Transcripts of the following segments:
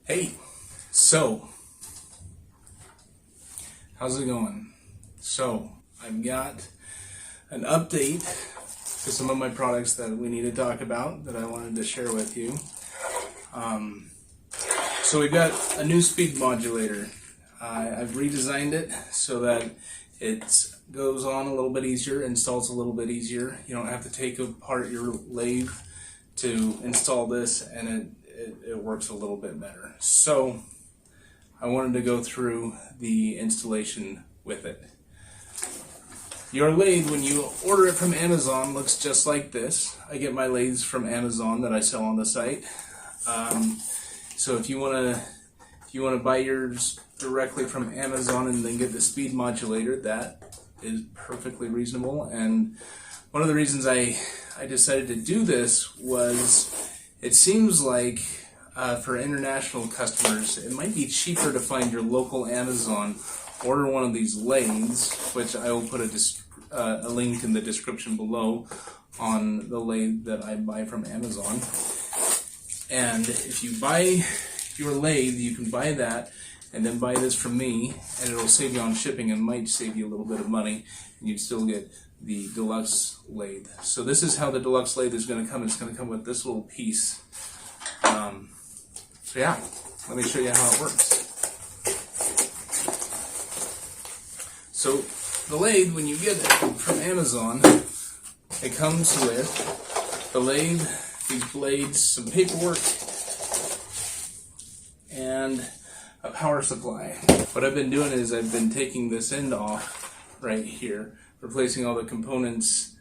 Hey, so how's it going? So I've got an update to some of my products that we need to talk about that I wanted to share with you. So we've got a new speed modulator. I've redesigned it so that it goes on a little bit easier, installs a little bit easier. You don't have to take apart your lathe to install this, and it works a little bit better. So I wanted to go through the installation with it. Your lathe, when you order it from Amazon, looks just like this. I get my lathes from Amazon that I sell on the site. So if you want to buy yours directly from Amazon and then get the speed modulator, that is perfectly reasonable. And one of the reasons I decided to do this was it seems like for international customers, it might be cheaper to find your local Amazon, order one of these lathes, which I will put a link in the description below on the lathe that I buy from Amazon. And if you buy your lathe, you can buy that and then buy this from me, and it'll save you on shipping and might save you a little bit of money, and you'd still get the deluxe lathe. So this is how the deluxe lathe is going to come. It's going to come with this little piece. So yeah, let me show you how it works. So the lathe, when you get it from Amazon, it comes with the lathe, these blades, some paperwork, and a power supply. What I've been doing is I've been taking this end off right here, replacing all the components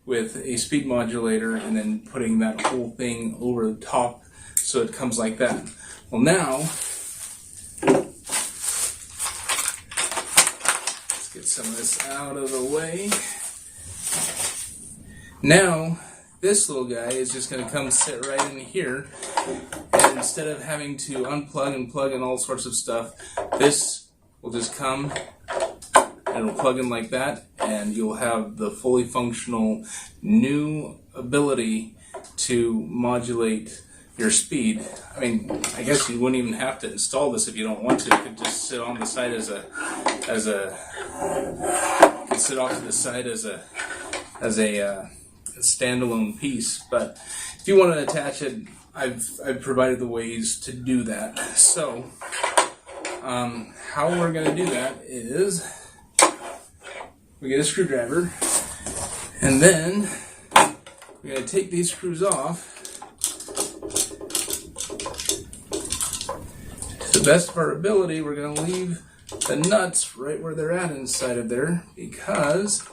with a speed modulator, and then putting that whole thing over the top so it comes like that. Well, now let's get some of this out of the way. Now this little guy is just going to come sit right in here, and instead of having to unplug and plug in all sorts of stuff, this will just come and it'll plug in like that, and you'll have the fully functional new ability to modulate your speed. I mean, I guess you wouldn't even have to install this if you don't want to. It could just sit on the side as a sit off to the side as a standalone piece. But if you want to attach it, I've provided the ways to do that. So how we're going to do that is we get a screwdriver, and then we're going to take these screws off. To the best of our ability, we're going to leave the nuts right where they're at inside of there, because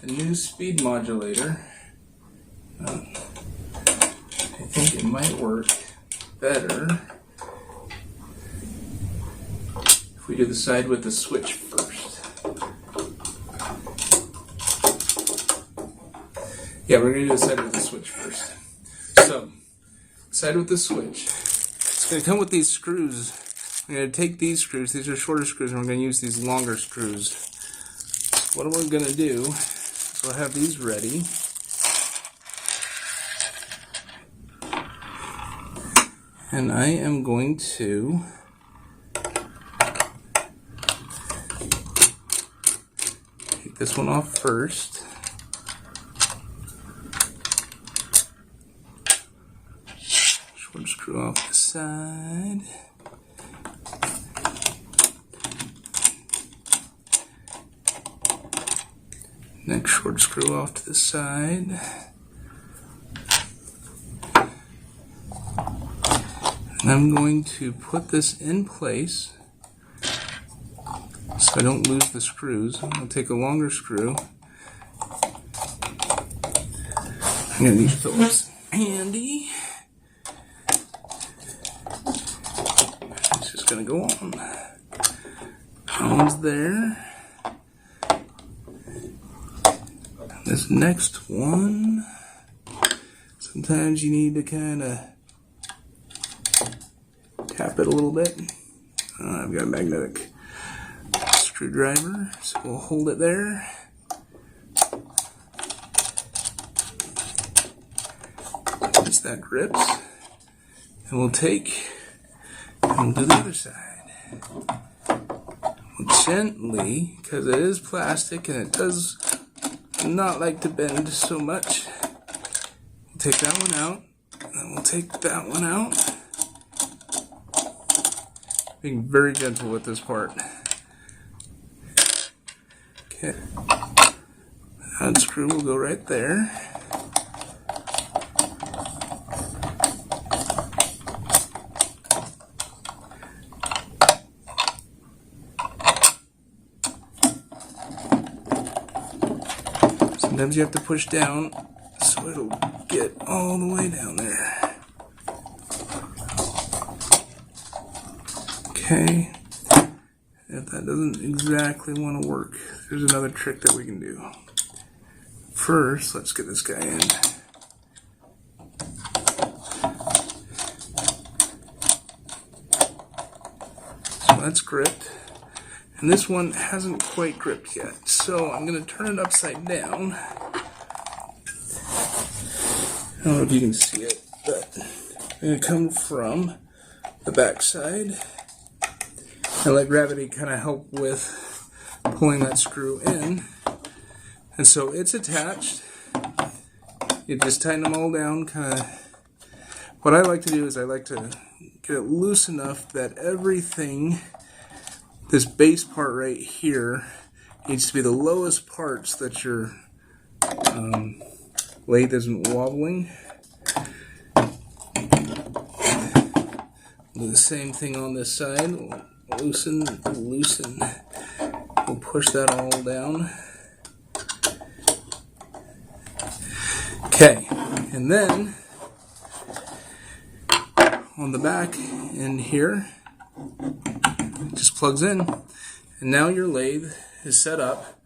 the new speed modulator, I think it might work better if we do the side with the switch first. Yeah, we're going to do the side with the switch first. So, side with the switch. It's going to come with these screws. I'm going to take these screws, these are shorter screws, and we're going to use these longer screws. What we're going to do is we'll have these ready. And I am going to take this one off first. Short screw off the side. Next short screw off to the side. And I'm going to put this in place so I don't lose the screws. I'm going to take a longer screw. I'm going to need Phillips handy. It's just going to go on. Pounds there. This next one, sometimes you need to kind of tap it a little bit. I've got a magnetic screwdriver, so we'll hold it there. Once that grips, And we'll take and do the other side. We'll gently, because it is plastic and it does not like to bend so much. We'll take that one out, and we'll take that one out. Being very gentle with this part. Okay. That screw will go right there. Sometimes you have to push down so it'll get all the way down there. Okay. If that doesn't exactly want to work, there's another trick that we can do. First, let's get this guy in. So that's gripped. And this one hasn't quite gripped yet. So I'm going to turn it upside down. I don't know if you can see it, but I'm going to come from the back side and let gravity kind of help with pulling that screw in. And so it's attached. You just tighten them all down, kind of. What I like to do is I like to get it loose enough that everything, this base part right here, needs to be the lowest part so that your lathe isn't wobbling. Do the same thing on this side. We'll loosen, loosen. We'll push that all down. Okay, and then on the back end here, it just plugs in, and now your lathe is set up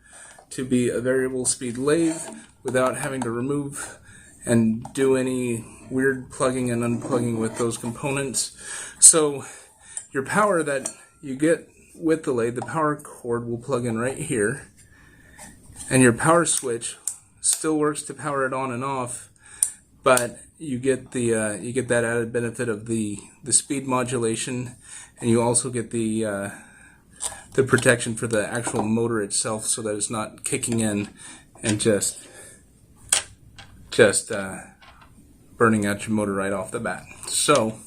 to be a variable speed lathe without having to remove and do any weird plugging and unplugging with those components. So your power that you get with the lathe, the power cord will plug in right here, and your power switch still works to power it on and off, but you get that added benefit of the speed modulation, and you also get the protection for the actual motor itself, so that it's not kicking in and just burning out your motor right off the bat. So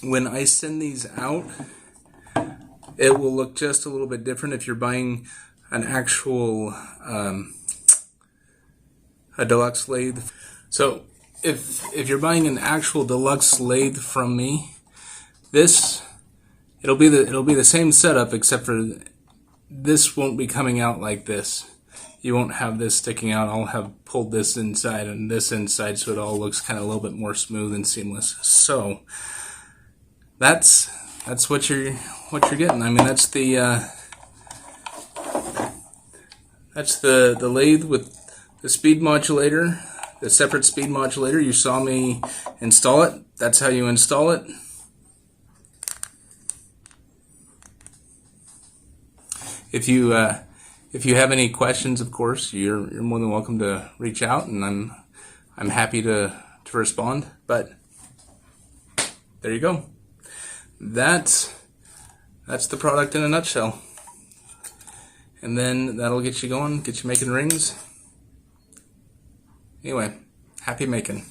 when I send these out, it will look just a little bit different if you're buying an actual a deluxe lathe. So if you're buying an actual deluxe lathe from me, it'll be the same setup, except for this won't be coming out like this. You won't have this sticking out. I'll have pulled this inside and this inside, so it all looks kind of a little bit more smooth and seamless. So that's what you're getting. I mean, that's the lathe with the speed modulator, the separate speed modulator. You saw me install it. That's how you install it. If you have any questions, of course, you're more than welcome to reach out, and I'm happy to respond. But there you go. That's the product in a nutshell. And then that'll get you going, get you making rings. Anyway, happy making.